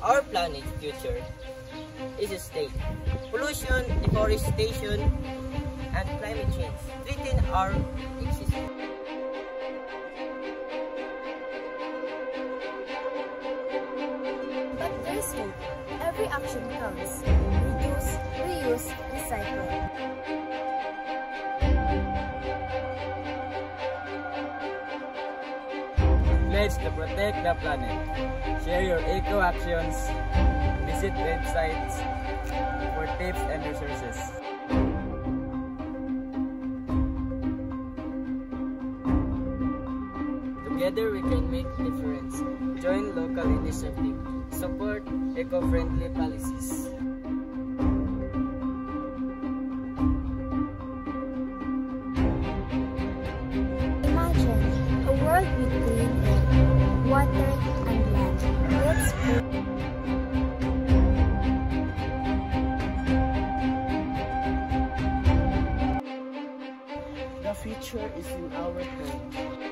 Our planet's future is at stake. Pollution, deforestation, and climate change threaten our existence. But there's hope. Every action counts. Reduce, reuse, recycle. Pledge to protect the planet. Share your eco actions. Visit websites for tips and resources. Together we can make a difference. Join local initiatives. Support eco-friendly policies. Imagine a world with clean air, water, and land. Let's move. The future is in our hands.